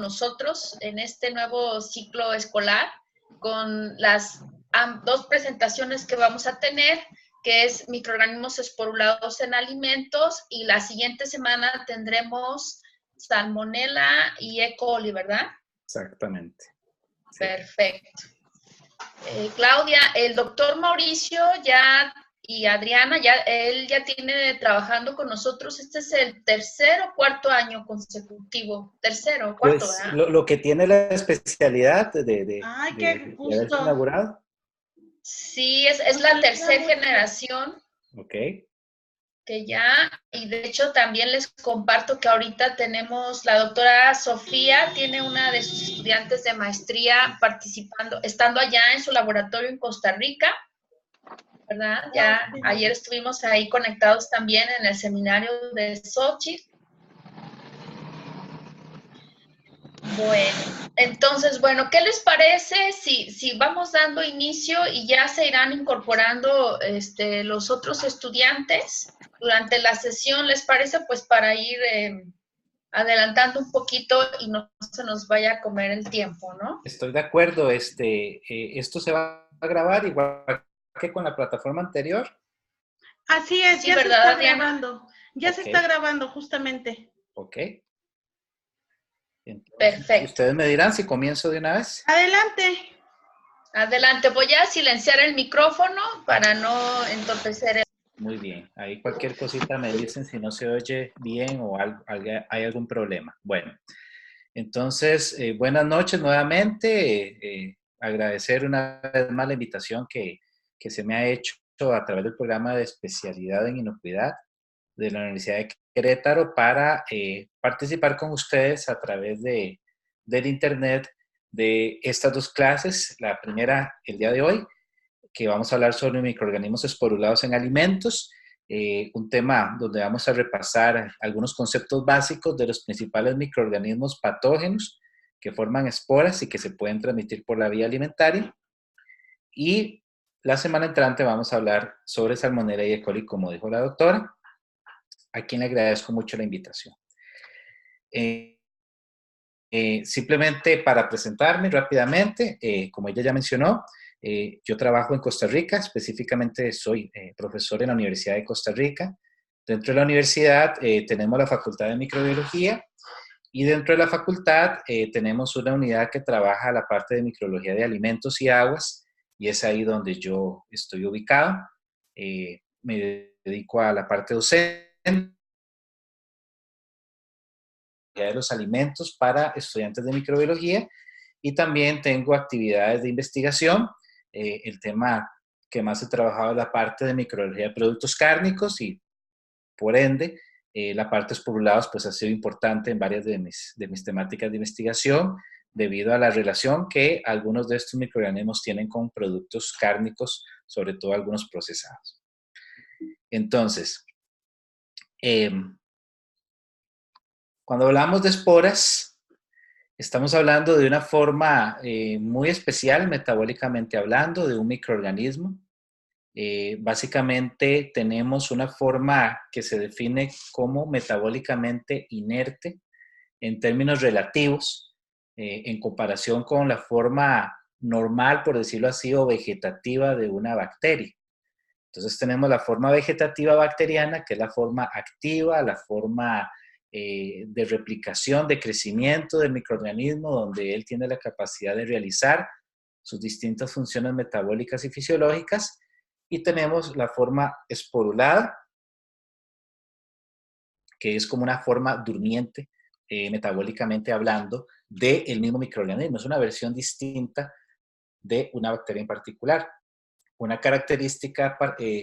nosotros en este nuevo ciclo escolar con las dos presentaciones que vamos a tener, que es microorganismos esporulados en alimentos, y la siguiente semana tendremos salmonela y E. coli, ¿verdad? Exactamente. Sí. Perfecto. Claudia, el doctor Mauricio y Adriana, él ya tiene trabajando con nosotros, este es el tercer o cuarto año consecutivo, tercero o cuarto, Pues ¿verdad? lo que tiene la especialidad Ay, de qué haberse gusto. inaugurado. Sí, es la tercera generación Ok. que ya, y de hecho también les comparto que ahorita tenemos, la doctora Sofía tiene una de sus estudiantes de maestría participando, estando allá en su laboratorio en Costa Rica, ¿verdad? Ya ayer estuvimos ahí conectados también en el seminario de Xochitl. Bueno, entonces, bueno, ¿qué les parece si vamos dando inicio y ya se irán incorporando los otros estudiantes durante la sesión? ¿Les parece? Pues para ir adelantando un poquito y no se nos vaya a comer el tiempo, ¿no? Estoy de acuerdo. Esto se va a grabar igual que con la plataforma anterior. Así es, Sí, ya se ¿verdad, está Adriana? grabando. Ya se está grabando justamente. Ok. Entonces, Perfecto. ustedes me dirán si comienzo de una vez. Adelante. Adelante, voy a silenciar el micrófono para no entorpecer el... Muy bien. Ahí cualquier cosita me dicen si no se oye bien o hay algún problema. Bueno, entonces, buenas noches nuevamente. Agradecer una vez más la invitación que se me ha hecho a través del programa de especialidad en inocuidad de la Universidad de Querétaro para participar con ustedes a través del Internet de estas dos clases. La primera, el día de hoy, que vamos a hablar sobre microorganismos esporulados en alimentos, un tema donde vamos a repasar algunos conceptos básicos de los principales microorganismos patógenos que forman esporas y que se pueden transmitir por la vía alimentaria. Y la semana entrante vamos a hablar sobre salmonella y E. coli, como dijo la doctora, a quien le agradezco mucho la invitación. Simplemente para presentarme rápidamente, como ella ya mencionó, yo trabajo en Costa Rica, específicamente soy profesor en la Universidad de Costa Rica. Dentro de la universidad tenemos la Facultad de Microbiología y dentro de la facultad tenemos una unidad que trabaja la parte de microbiología de alimentos y aguas, y es ahí donde yo estoy ubicado. Me dedico a la parte docente de los alimentos para estudiantes de microbiología, y también tengo actividades de investigación. El tema que más he trabajado es la parte de microbiología de productos cárnicos, y por ende la parte de esporulados pues ha sido importante en varias de mis temáticas de investigación, debido a la relación que algunos de estos microorganismos tienen con productos cárnicos, sobre todo algunos procesados. Entonces, cuando hablamos de esporas, estamos hablando de una forma muy especial, metabólicamente hablando, de un microorganismo. Básicamente tenemos una forma que se define como metabólicamente inerte en términos relativos, en comparación con la forma normal, por decirlo así, o vegetativa de una bacteria. Entonces tenemos la forma vegetativa bacteriana, que es la forma activa, la forma de replicación, de crecimiento del microorganismo, donde él tiene la capacidad de realizar sus distintas funciones metabólicas y fisiológicas. Y tenemos la forma esporulada, que es como una forma durmiente, metabólicamente hablando, del mismo microorganismo. Es una versión distinta de una bacteria en particular. Una característica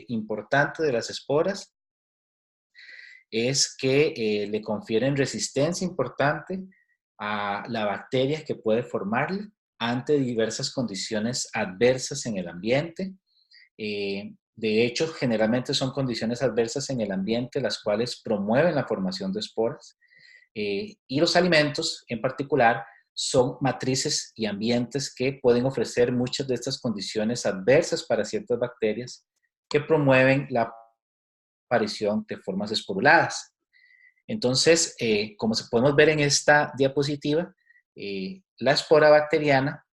importante de las esporas es que le confieren resistencia importante a la bacteria que puede formarla ante diversas condiciones adversas en el ambiente. De hecho, generalmente son condiciones adversas en el ambiente las cuales promueven la formación de esporas. Y los alimentos en particular son matrices y ambientes que pueden ofrecer muchas de estas condiciones adversas para ciertas bacterias que promueven la aparición de formas esporuladas. Entonces, como podemos ver en esta diapositiva, La espora bacteriana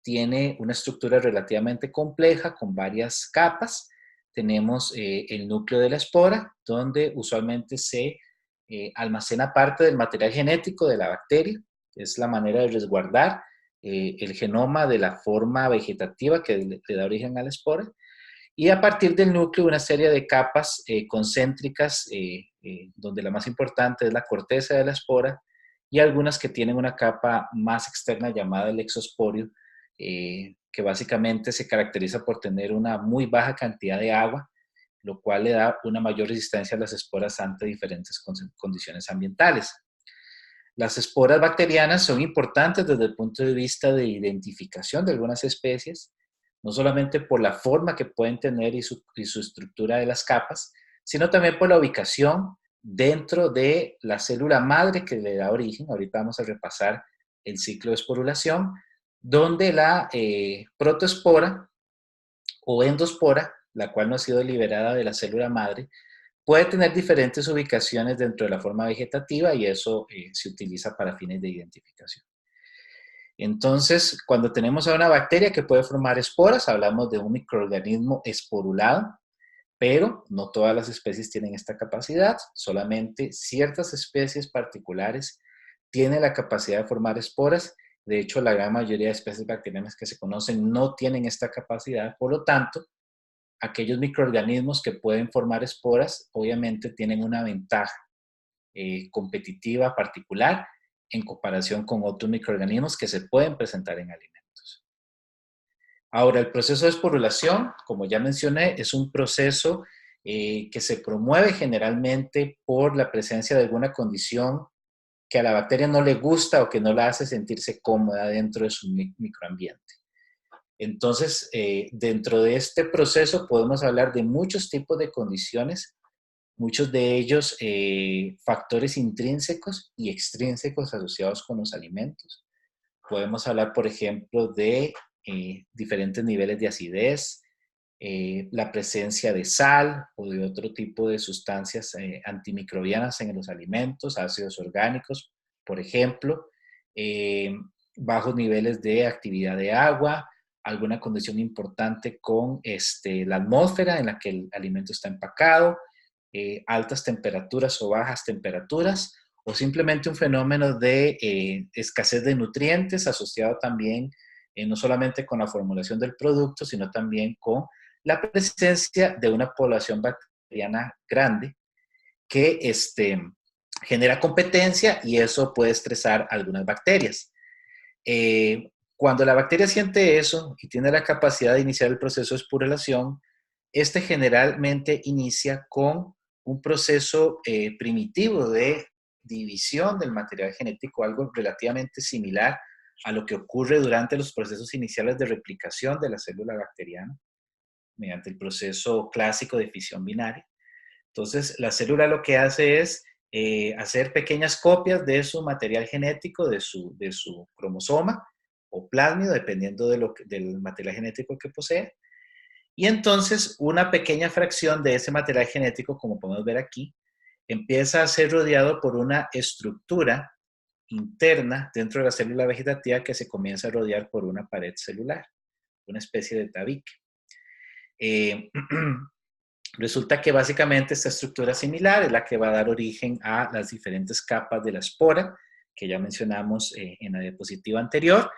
tiene una estructura relativamente compleja con varias capas. Tenemos el núcleo de la espora, donde usualmente se almacena parte del material genético de la bacteria. Es la manera de resguardar el genoma de la forma vegetativa que le da origen a la espora. Y a partir del núcleo, una serie de capas concéntricas, donde la más importante es la corteza de la espora, y algunas que tienen una capa más externa llamada el exosporio, que básicamente se caracteriza por tener una muy baja cantidad de agua, lo cual le da una mayor resistencia a las esporas ante diferentes condiciones ambientales. Las esporas bacterianas son importantes desde el punto de vista de identificación de algunas especies, no solamente por la forma que pueden tener y su estructura de las capas, sino también por la ubicación dentro de la célula madre que le da origen. Ahorita vamos a repasar el ciclo de esporulación, donde la protoespora o endospora, la cual no ha sido liberada de la célula madre, puede tener diferentes ubicaciones dentro de la forma vegetativa y eso se utiliza para fines de identificación. Entonces, cuando tenemos a una bacteria que puede formar esporas, hablamos de un microorganismo esporulado, pero no todas las especies tienen esta capacidad, solamente ciertas especies particulares tienen la capacidad de formar esporas. De hecho, la gran mayoría de especies bacterianas que se conocen no tienen esta capacidad, por lo tanto, aquellos microorganismos que pueden formar esporas obviamente tienen una ventaja competitiva particular en comparación con otros microorganismos que se pueden presentar en alimentos. Ahora, el proceso de esporulación, como ya mencioné, es un proceso que se promueve generalmente por la presencia de alguna condición que a la bacteria no le gusta o que no la hace sentirse cómoda dentro de su microambiente. Entonces, dentro de este proceso podemos hablar de muchos tipos de condiciones, muchos de ellos factores intrínsecos y extrínsecos asociados con los alimentos. Podemos hablar, por ejemplo, de diferentes niveles de acidez, la presencia de sal o de otro tipo de sustancias antimicrobianas en los alimentos, ácidos orgánicos, por ejemplo, bajos niveles de actividad de agua, alguna condición importante con la atmósfera en la que el alimento está empacado, altas temperaturas o bajas temperaturas, o simplemente un fenómeno de escasez de nutrientes asociado también no solamente con la formulación del producto, sino también con la presencia de una población bacteriana grande que genera competencia y eso puede estresar a algunas bacterias. Cuando la bacteria siente eso y tiene la capacidad de iniciar el proceso de esporulación, este generalmente inicia con un proceso primitivo de división del material genético, algo relativamente similar a lo que ocurre durante los procesos iniciales de replicación de la célula bacteriana, mediante el proceso clásico de fisión binaria. Entonces, la célula lo que hace es hacer pequeñas copias de su material genético, de su cromosoma o plásmido, dependiendo del material genético que posee. Y entonces, una pequeña fracción de ese material genético, como podemos ver aquí, empieza a ser rodeado por una estructura interna dentro de la célula vegetativa que se comienza a rodear por una pared celular, una especie de tabique. Resulta que básicamente esta estructura similar es la que va a dar origen a las diferentes capas de la espora, que ya mencionamos en la diapositiva anterior,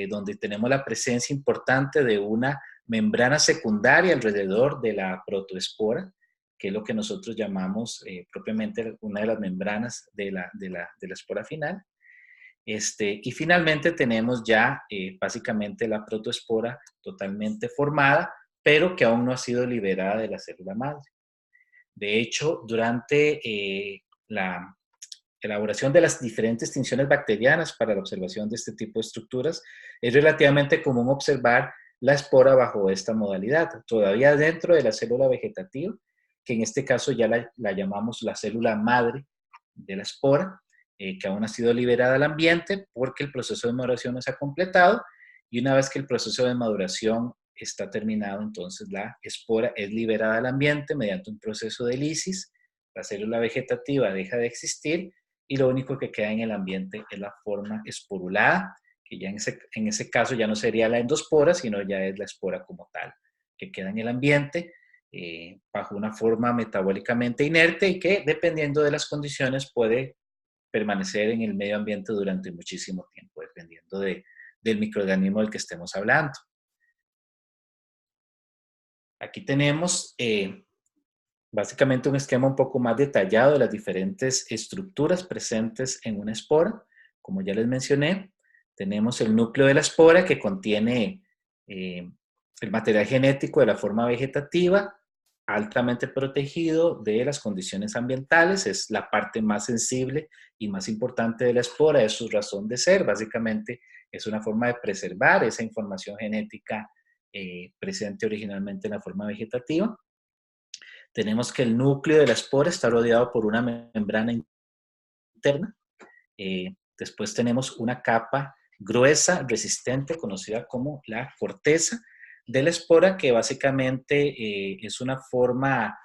donde tenemos la presencia importante de una membrana secundaria alrededor de la protoespora, que es lo que nosotros llamamos propiamente una de las membranas de la espora final. Y finalmente tenemos ya básicamente la protoespora totalmente formada, pero que aún no ha sido liberada de la célula madre. De hecho, durante la elaboración de las diferentes tinciones bacterianas para la observación de este tipo de estructuras, es relativamente común observar la espora bajo esta modalidad, todavía dentro de la célula vegetativa, que en este caso ya la llamamos la célula madre de la espora, que aún ha sido liberada al ambiente porque el proceso de maduración no se ha completado, y una vez que el proceso de maduración está terminado, entonces la espora es liberada al ambiente mediante un proceso de lisis, la célula vegetativa deja de existir y lo único que queda en el ambiente es la forma esporulada, que ya en ese caso ya no sería la endospora, sino ya es la espora como tal, que queda en el ambiente bajo una forma metabólicamente inerte y que, dependiendo de las condiciones, puede permanecer en el medio ambiente durante muchísimo tiempo, dependiendo del microorganismo del que estemos hablando. Aquí tenemos básicamente un esquema un poco más detallado de las diferentes estructuras presentes en una espora. Como ya les mencioné, tenemos el núcleo de la espora, que contiene el material genético de la forma vegetativa, altamente protegido de las condiciones ambientales. Es la parte más sensible y más importante de la espora, es su razón de ser. Básicamente es una forma de preservar esa información genética presente originalmente en la forma vegetativa. Tenemos que el núcleo de la espora está rodeado por una membrana interna. Después tenemos una capa gruesa, resistente, conocida como la corteza de la espora, que básicamente es una forma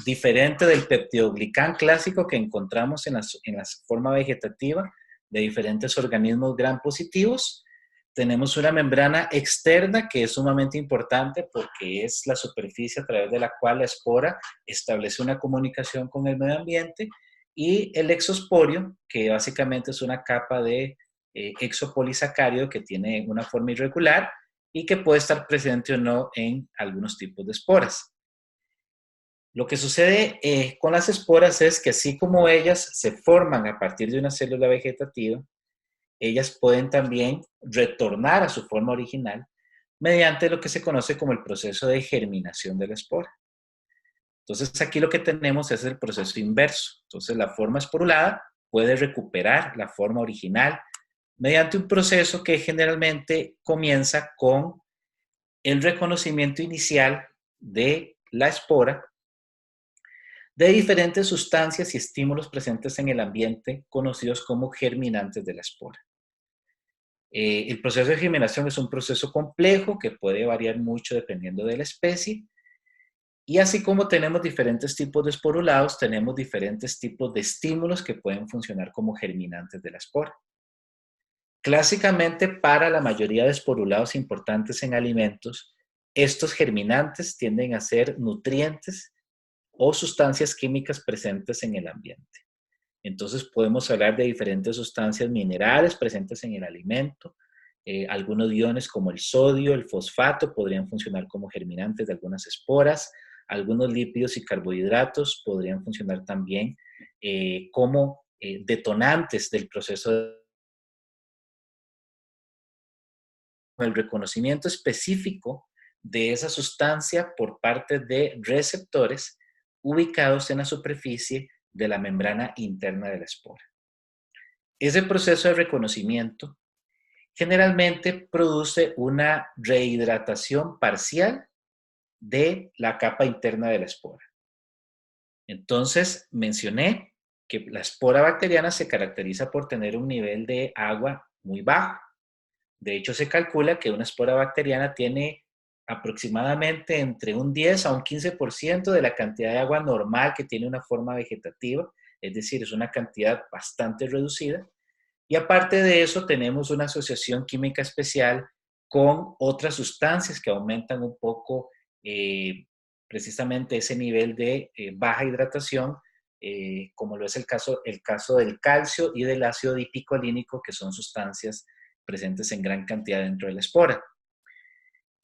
diferente del peptidoglicán clásico que encontramos en la forma vegetativa de diferentes organismos gram positivos. Tenemos una membrana externa que es sumamente importante porque es la superficie a través de la cual la espora establece una comunicación con el medio ambiente, y el exosporio, que básicamente es una capa de exopolisacárido que tiene una forma irregular y que puede estar presente o no en algunos tipos de esporas. Lo que sucede con las esporas es que, así como ellas se forman a partir de una célula vegetativa, ellas pueden también retornar a su forma original mediante lo que se conoce como el proceso de germinación de la espora. Entonces, aquí lo que tenemos es el proceso inverso. Entonces, la forma esporulada puede recuperar la forma original mediante un proceso que generalmente comienza con el reconocimiento inicial de la espora de diferentes sustancias y estímulos presentes en el ambiente, conocidos como germinantes de la espora. El proceso de germinación es un proceso complejo que puede variar mucho dependiendo de la especie. Y así como tenemos diferentes tipos de esporulados, tenemos diferentes tipos de estímulos que pueden funcionar como germinantes de la espora. Clásicamente, para la mayoría de esporulados importantes en alimentos, estos germinantes tienden a ser nutrientes o sustancias químicas presentes en el ambiente. Entonces podemos hablar de diferentes sustancias minerales presentes en el alimento. Algunos iones como el sodio, el fosfato podrían funcionar como germinantes de algunas esporas. Algunos lípidos y carbohidratos podrían funcionar también como detonantes del proceso el reconocimiento específico de esa sustancia por parte de receptores ubicados en la superficie de la membrana interna de la espora. Ese proceso de reconocimiento generalmente produce una rehidratación parcial de la capa interna de la espora. Entonces, mencioné que la espora bacteriana se caracteriza por tener un nivel de agua muy bajo. De hecho, se calcula que una espora bacteriana tiene aproximadamente entre un 10 a un 15% de la cantidad de agua normal que tiene una forma vegetativa, es decir, es una cantidad bastante reducida. Y aparte de eso, tenemos una asociación química especial con otras sustancias que aumentan un poco precisamente ese nivel de baja hidratación, como lo es el caso del calcio y del ácido dipicolínico, que son sustancias presentes en gran cantidad dentro de la espora.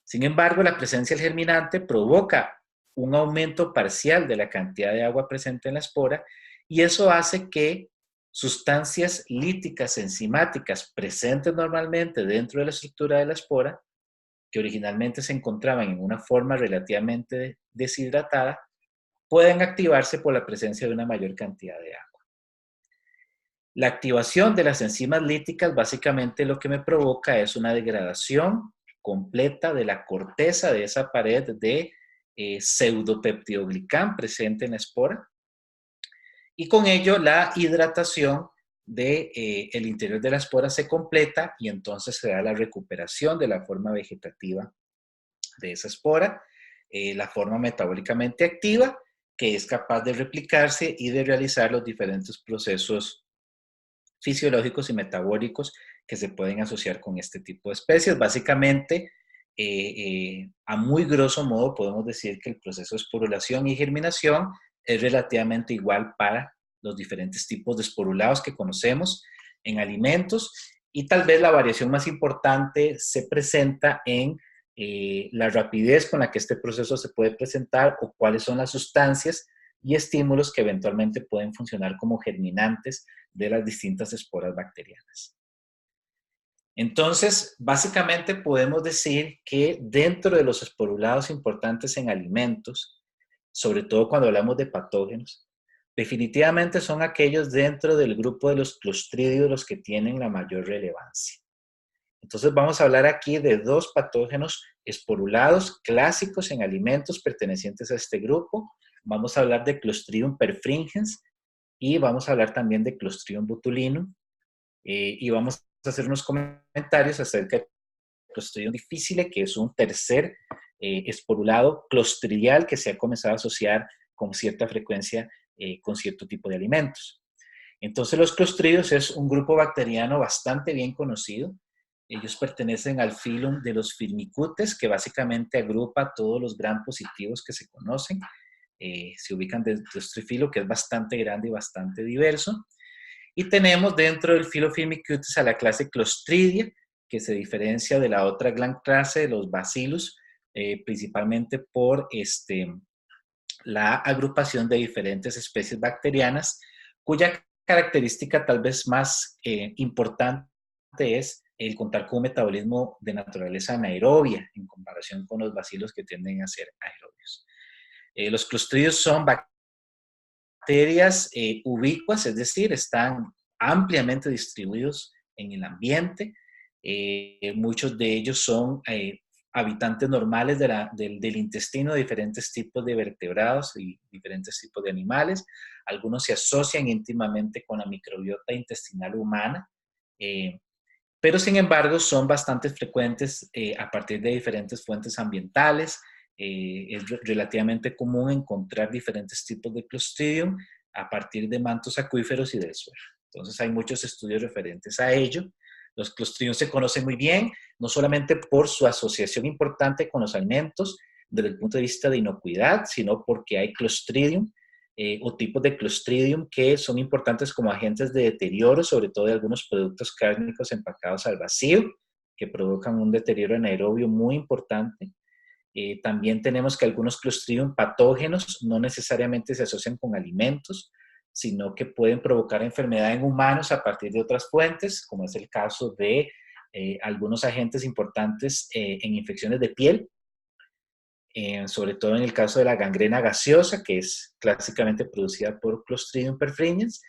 Sin embargo, la presencia del germinante provoca un aumento parcial de la cantidad de agua presente en la espora, y eso hace que sustancias líticas enzimáticas presentes normalmente dentro de la estructura de la espora, que originalmente se encontraban en una forma relativamente deshidratada, pueden activarse por la presencia de una mayor cantidad de agua. La activación de las enzimas líticas básicamente lo que me provoca es una degradación completa de la corteza de esa pared de pseudopeptidoglicán presente en la espora, y con ello la hidratación del interior de la espora se completa, y entonces se da la recuperación de la forma vegetativa de esa espora, la forma metabólicamente activa, que es capaz de replicarse y de realizar los diferentes procesos fisiológicos y metabólicos que se pueden asociar con este tipo de especies. Básicamente, a muy grosso modo podemos decir que el proceso de esporulación y germinación es relativamente igual para los diferentes tipos de esporulados que conocemos en alimentos, y tal vez la variación más importante se presenta en la rapidez con la que este proceso se puede presentar o cuáles son las sustancias y estímulos que eventualmente pueden funcionar como germinantes de las distintas esporas bacterianas. Entonces, básicamente podemos decir que dentro de los esporulados importantes en alimentos, sobre todo cuando hablamos de patógenos, definitivamente son aquellos dentro del grupo de los clostridios los que tienen la mayor relevancia. Entonces vamos a hablar aquí de dos patógenos esporulados clásicos en alimentos pertenecientes a este grupo. Vamos a hablar de Clostridium perfringens y vamos a hablar también de Clostridium botulinum. Y vamos a hacer unos comentarios acerca de Clostridium difficile, que es un tercer esporulado clostridial que se ha comenzado a asociar con cierta frecuencia con cierto tipo de alimentos. Entonces los clostridios es un grupo bacteriano bastante bien conocido. Ellos pertenecen al filum de los firmicutes, que básicamente agrupa todos los gram positivos que se conocen. Se ubican dentro de este filo, que es bastante grande y bastante diverso. Y tenemos dentro del filo Firmicutes a la clase Clostridia, que se diferencia de la otra gran clase de los Bacillus, principalmente por la agrupación de diferentes especies bacterianas, cuya característica tal vez más importante es el contar con un metabolismo de naturaleza anaerobia en comparación con los bacilos que tienden a ser aerobios. Los clostridios son bacterias ubicuas, es decir, están ampliamente distribuidos en el ambiente. Muchos de ellos son habitantes normales del intestino de diferentes tipos de vertebrados y diferentes tipos de animales. Algunos se asocian íntimamente con la microbiota intestinal humana, pero sin embargo son bastante frecuentes a partir de diferentes fuentes ambientales. Es relativamente común encontrar diferentes tipos de Clostridium a partir de mantos acuíferos y del suelo. Entonces hay muchos estudios referentes a ello. Los Clostridium se conocen muy bien, no solamente por su asociación importante con los alimentos desde el punto de vista de inocuidad, sino porque hay Clostridium o tipos de Clostridium que son importantes como agentes de deterioro, sobre todo de algunos productos cárnicos empacados al vacío, que provocan un deterioro anaerobio muy importante. También tenemos que algunos Clostridium patógenos no necesariamente se asocian con alimentos, sino que pueden provocar enfermedad en humanos a partir de otras fuentes, como es el caso de algunos agentes importantes en infecciones de piel, sobre todo en el caso de la gangrena gaseosa, que es clásicamente producida por Clostridium perfringens.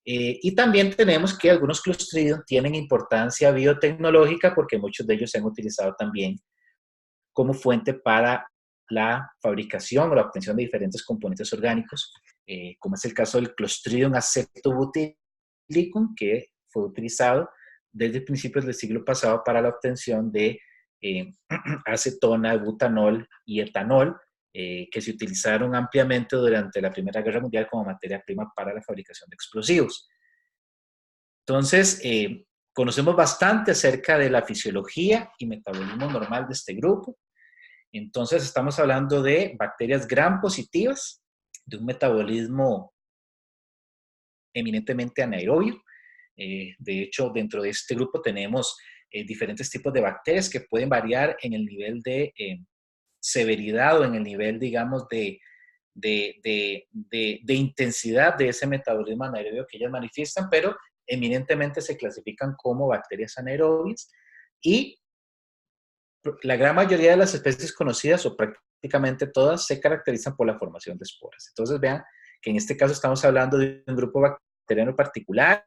Y también tenemos que algunos Clostridium tienen importancia biotecnológica porque muchos de ellos se han utilizado también como fuente para la fabricación o la obtención de diferentes componentes orgánicos, como es el caso del Clostridium acetobutylicum, que fue utilizado desde principios del siglo pasado para la obtención de acetona, butanol y etanol, que se utilizaron ampliamente durante la Primera Guerra Mundial como materia prima para la fabricación de explosivos. Entonces, conocemos bastante acerca de la fisiología y metabolismo normal de este grupo. Entonces, estamos hablando de bacterias gram positivas, de un metabolismo eminentemente anaerobio. De hecho, dentro de este grupo tenemos diferentes tipos de bacterias que pueden variar en el nivel de severidad o en el nivel, digamos, de intensidad de ese metabolismo anaerobio que ellas manifiestan, pero eminentemente se clasifican como bacterias anaerobias, y la gran mayoría de las especies conocidas, o prácticamente todas, se caracterizan por la formación de esporas. Entonces vean que en este caso estamos hablando de un grupo bacteriano particular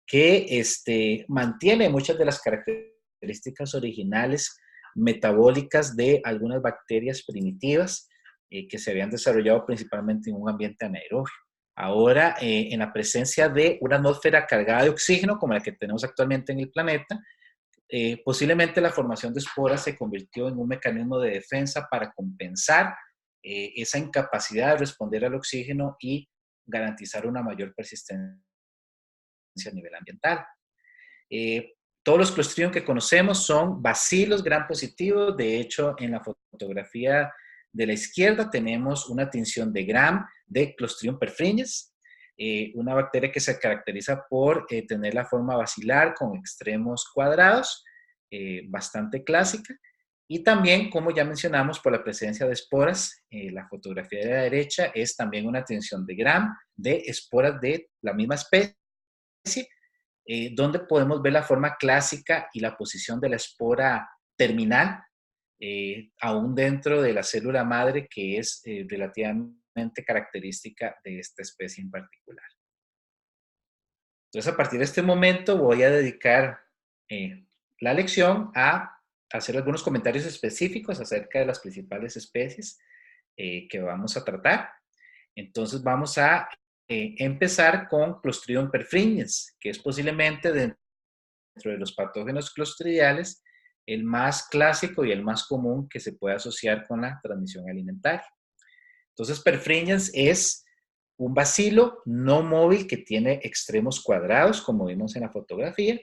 que mantiene muchas de las características originales metabólicas de algunas bacterias primitivas que se habían desarrollado principalmente en un ambiente anaerobio. Ahora, en la presencia de una atmósfera cargada de oxígeno, como la que tenemos actualmente en el planeta, posiblemente la formación de esporas se convirtió en un mecanismo de defensa para compensar esa incapacidad de responder al oxígeno y garantizar una mayor persistencia a nivel ambiental. Todos los Clostridium que conocemos son bacilos gram positivos. De hecho, en la fotografía de la izquierda tenemos una tinción de gram de Clostridium perfringens, una bacteria que se caracteriza por tener la forma bacilar con extremos cuadrados, bastante clásica. Y también, como ya mencionamos, por la presencia de esporas, la fotografía de la derecha es también una tinción de gram de esporas de la misma especie, donde podemos ver la forma clásica y la posición de la espora terminal, aún dentro de la célula madre, que es relativamente característica de esta especie en particular. Entonces, a partir de este momento voy a dedicar la lección a hacer algunos comentarios específicos acerca de las principales especies que vamos a tratar. Entonces, vamos a empezar con Clostridium perfringens, que es posiblemente dentro de los patógenos clostridiales el más clásico y el más común que se puede asociar con la transmisión alimentaria. Entonces, perfringens es un bacilo no móvil que tiene extremos cuadrados, como vimos en la fotografía,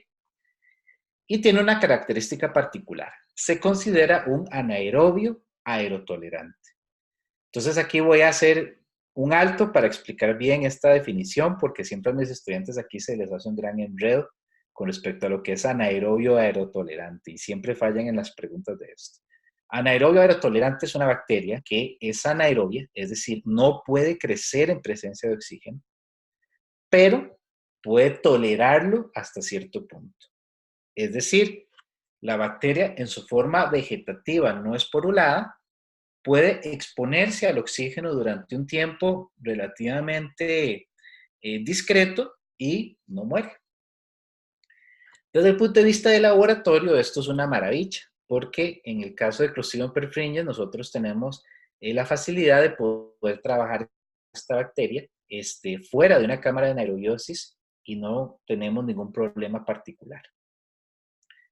y tiene una característica particular. Se considera un anaerobio aerotolerante. Entonces, aquí voy a hacer un alto para explicar bien esta definición, porque siempre a mis estudiantes aquí se les hace un gran enredo con respecto a lo que es anaerobio aerotolerante, y siempre fallan en las preguntas de esto. Anaerobio aerotolerante es una bacteria que es anaerobia, es decir, no puede crecer en presencia de oxígeno, pero puede tolerarlo hasta cierto punto. Es decir, la bacteria en su forma vegetativa no esporulada puede exponerse al oxígeno durante un tiempo relativamente discreto y no muere. Desde el punto de vista del laboratorio, esto es una maravilla, porque en el caso de Clostridium perfringens nosotros tenemos la facilidad de poder trabajar esta bacteria fuera de una cámara de anaerobiosis y no tenemos ningún problema particular.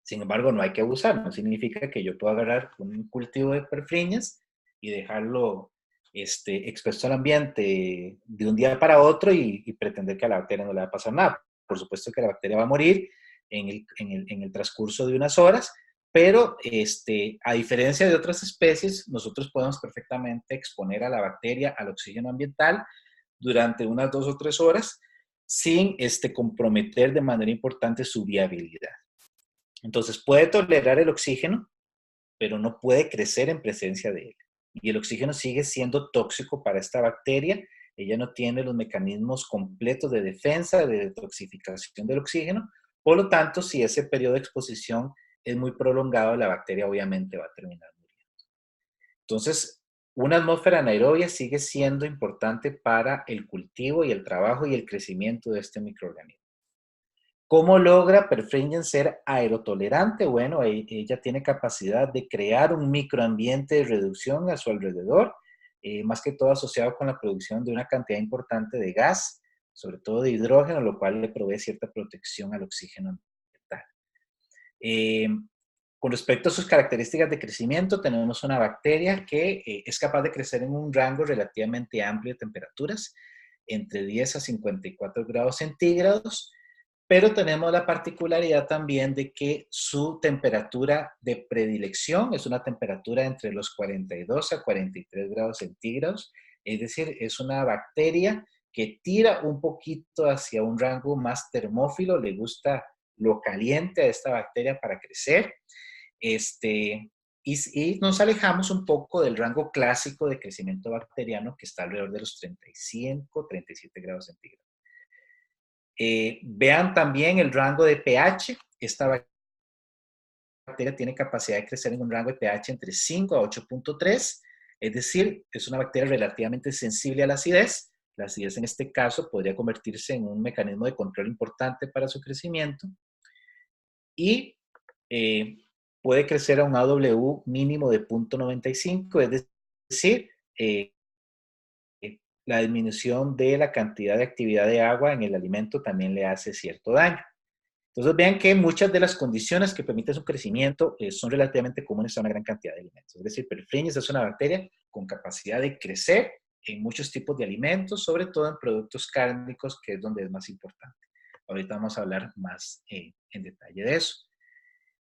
Sin embargo, no hay que abusar, no significa que yo pueda agarrar un cultivo de perfringens y dejarlo expuesto al ambiente de un día para otro y pretender que a la bacteria no le va a pasar nada. Por supuesto que la bacteria va a morir en el transcurso de unas horas, pero a diferencia de otras especies, nosotros podemos perfectamente exponer a la bacteria al oxígeno ambiental durante unas 2 o 3 horas sin comprometer de manera importante su viabilidad. Entonces puede tolerar el oxígeno, pero no puede crecer en presencia de él. Y el oxígeno sigue siendo tóxico para esta bacteria. Ella no tiene los mecanismos completos de defensa, de detoxificación del oxígeno. Por lo tanto, si ese periodo de exposición es muy prolongado, la bacteria obviamente va a terminar muriendo. Entonces, una atmósfera anaerobia sigue siendo importante para el cultivo y el trabajo y el crecimiento de este microorganismo. ¿Cómo logra perfringens ser aerotolerante? Bueno, ella tiene capacidad de crear un microambiente de reducción a su alrededor, más que todo asociado con la producción de una cantidad importante de gas, sobre todo de hidrógeno, lo cual le provee cierta protección al oxígeno ambiental. Con respecto a sus características de crecimiento, tenemos una bacteria que es capaz de crecer en un rango relativamente amplio de temperaturas, entre 10 a 54 grados centígrados, pero tenemos la particularidad también de que su temperatura de predilección es una temperatura entre los 42 a 43 grados centígrados, es decir, es una bacteria que tira un poquito hacia un rango más termófilo, le gusta lo caliente a esta bacteria para crecer, y nos alejamos un poco del rango clásico de crecimiento bacteriano que está alrededor de los 35, 37 grados centígrados. Vean también el rango de pH. Esta bacteria tiene capacidad de crecer en un rango de pH entre 5 a 8.3, es decir, es una bacteria relativamente sensible a la acidez. La acidez en este caso podría convertirse en un mecanismo de control importante para su crecimiento. Y puede crecer a un AW mínimo de 0.95, es decir, la disminución de la cantidad de actividad de agua en el alimento también le hace cierto daño. Entonces vean que muchas de las condiciones que permiten su crecimiento son relativamente comunes a una gran cantidad de alimentos. Es decir, perfringens es una bacteria con capacidad de crecer en muchos tipos de alimentos, sobre todo en productos cárnicos, que es donde es más importante. Ahorita vamos a hablar más en detalle de eso.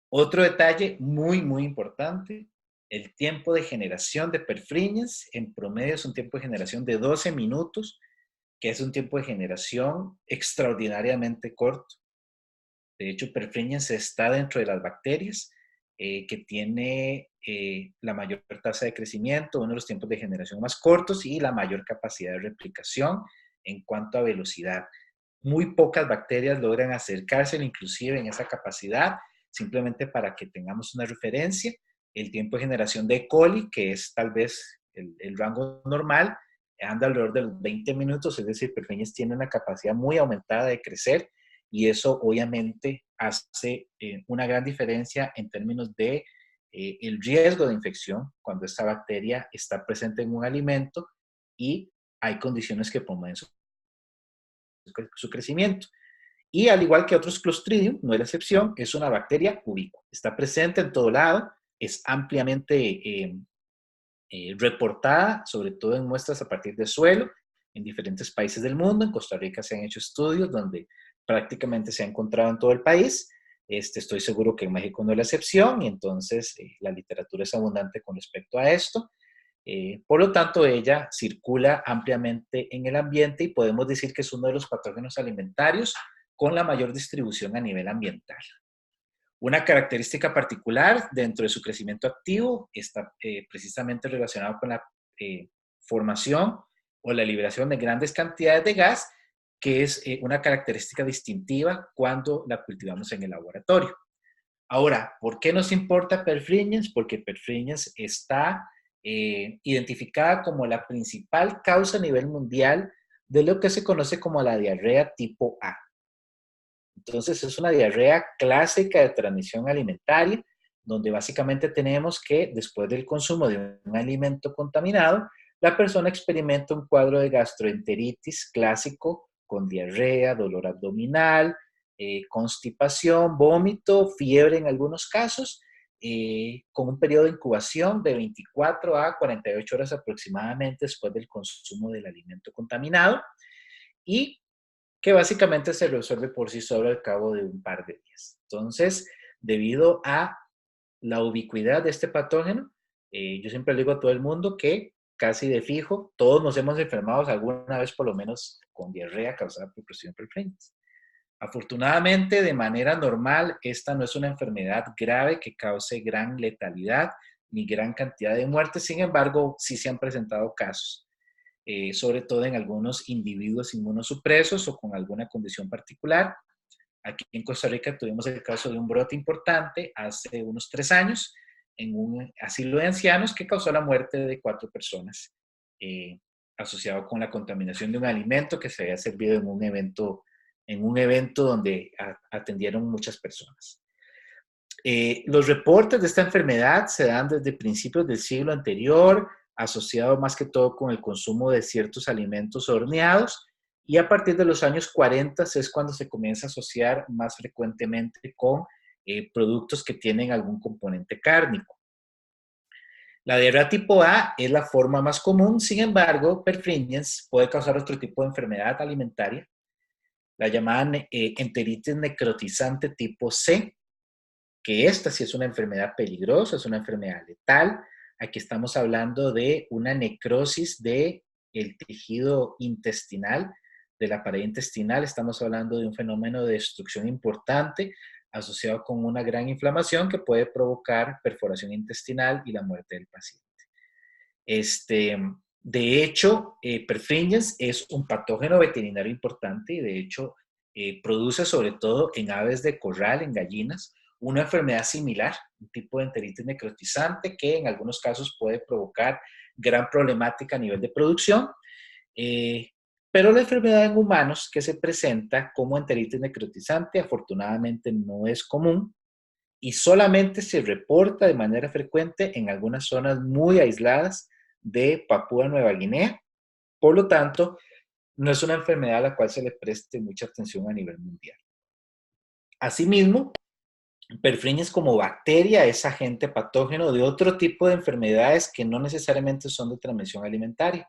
Otro detalle muy, muy importante, el tiempo de generación de perfringens, en promedio es un tiempo de generación de 12 minutos, que es un tiempo de generación extraordinariamente corto. De hecho, perfringens está dentro de las bacterias que tiene la mayor tasa de crecimiento, uno de los tiempos de generación más cortos y la mayor capacidad de replicación en cuanto a velocidad. Muy pocas bacterias logran acercarse inclusive en esa capacidad. Simplemente para que tengamos una referencia, el tiempo de generación de E. coli, que es tal vez el rango normal, anda alrededor de los 20 minutos, es decir, perfringens tiene una capacidad muy aumentada de crecer y eso obviamente hace una gran diferencia en términos de el riesgo de infección cuando esta bacteria está presente en un alimento y hay condiciones que promueven su crecimiento. Y al igual que otros Clostridium, no es la excepción, es una bacteria ubicua. Está presente en todo lado, es ampliamente reportada, sobre todo en muestras a partir del suelo, en diferentes países del mundo. En Costa Rica se han hecho estudios donde prácticamente se ha encontrado en todo el país. Estoy seguro que en México no es la excepción, y entonces la literatura es abundante con respecto a esto. Por lo tanto, ella circula ampliamente en el ambiente y podemos decir que es uno de los patógenos alimentarios con la mayor distribución a nivel ambiental. Una característica particular dentro de su crecimiento activo está precisamente relacionado con la formación o la liberación de grandes cantidades de gas, que es una característica distintiva cuando la cultivamos en el laboratorio. Ahora, ¿por qué nos importa perfringens? Porque perfringens está identificada como la principal causa a nivel mundial de lo que se conoce como la diarrea tipo A. Entonces, es una diarrea clásica de transmisión alimentaria, donde básicamente tenemos que después del consumo de un alimento contaminado, la persona experimenta un cuadro de gastroenteritis clásico con diarrea, dolor abdominal, constipación, vómito, fiebre en algunos casos, con un periodo de incubación de 24 a 48 horas aproximadamente después del consumo del alimento contaminado y que básicamente se resuelve por sí solo al cabo de un par de días. Entonces, debido a la ubicuidad de este patógeno, yo siempre le digo a todo el mundo que casi de fijo, todos nos hemos enfermado alguna vez por lo menos con diarrea causada por Clostridium perfringens. Afortunadamente, de manera normal, esta no es una enfermedad grave que cause gran letalidad ni gran cantidad de muertes. Sin embargo, sí se han presentado casos, sobre todo en algunos individuos inmunosupresos o con alguna condición particular. Aquí en Costa Rica tuvimos el caso de un brote importante hace unos 3 años en un asilo de ancianos que causó la muerte de 4 personas, asociado con la contaminación de un alimento que se había servido en un evento donde atendieron muchas personas. Los reportes de esta enfermedad se dan desde principios del siglo anterior, asociado más que todo con el consumo de ciertos alimentos horneados, y a partir de los años 40 es cuando se comienza a asociar más frecuentemente con productos que tienen algún componente cárnico. La diarrea tipo A es la forma más común, sin embargo, perfringens puede causar otro tipo de enfermedad alimentaria, la llamada enteritis necrotizante tipo C, que esta sí es una enfermedad peligrosa, es una enfermedad letal. Aquí estamos hablando de una necrosis del tejido intestinal, de la pared intestinal. Estamos hablando de un fenómeno de destrucción importante asociado con una gran inflamación que puede provocar perforación intestinal y la muerte del paciente. De hecho, perfringens es un patógeno veterinario importante y de hecho produce sobre todo en aves de corral, en gallinas, una enfermedad similar, un tipo de enteritis necrotizante que en algunos casos puede provocar gran problemática a nivel de producción, pero la enfermedad en humanos que se presenta como enteritis necrotizante afortunadamente no es común y solamente se reporta de manera frecuente en algunas zonas muy aisladas de Papúa Nueva Guinea. Por lo tanto, no es una enfermedad a la cual se le preste mucha atención a nivel mundial. Asimismo, perfringens como bacteria es agente patógeno de otro tipo de enfermedades que no necesariamente son de transmisión alimentaria,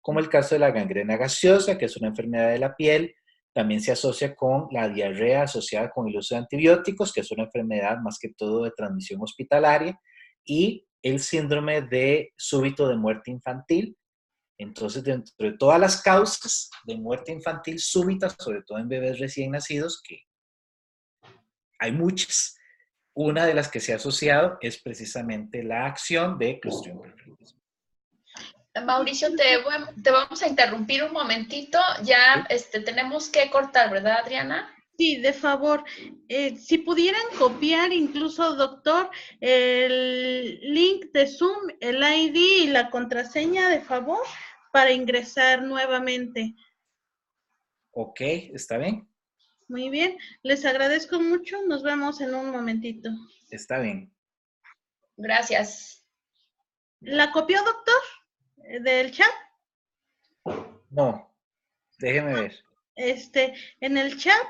como el caso de la gangrena gaseosa, que es una enfermedad de la piel también se asocia con la diarrea asociada con el uso de antibióticos, que es una enfermedad más que todo de transmisión hospitalaria, y el síndrome de súbito de muerte infantil. Entonces, dentro de todas las causas de muerte infantil súbita, sobre todo en bebés recién nacidos, que hay muchas, una de las que se ha asociado es precisamente la acción de Clostridium perfringens. Mauricio, te vamos a interrumpir un momentito. Ya tenemos que cortar, ¿verdad, Adriana? Sí, de favor. Si pudieran copiar incluso, doctor, el link de Zoom, el ID y la contraseña, de favor, para ingresar nuevamente. Ok, ¿está bien? Muy bien. Les agradezco mucho. Nos vemos en un momentito. Está bien. Gracias. ¿La copió, doctor? ¿Del chat? No, déjeme ver. En el chat.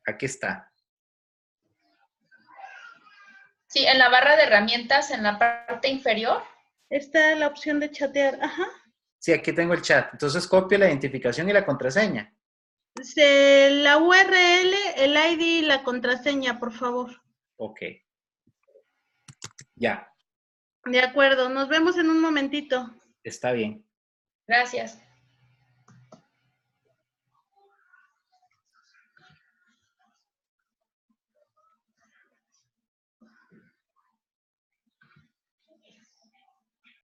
Aquí está. Sí, en la barra de herramientas, en la parte inferior. Está la opción de chatear. Ajá. Sí, aquí tengo el chat. Entonces copio la identificación y la contraseña. La URL, el ID y la contraseña, por favor. Ok. Ya. De acuerdo. Nos vemos en un momentito. Está bien. Gracias.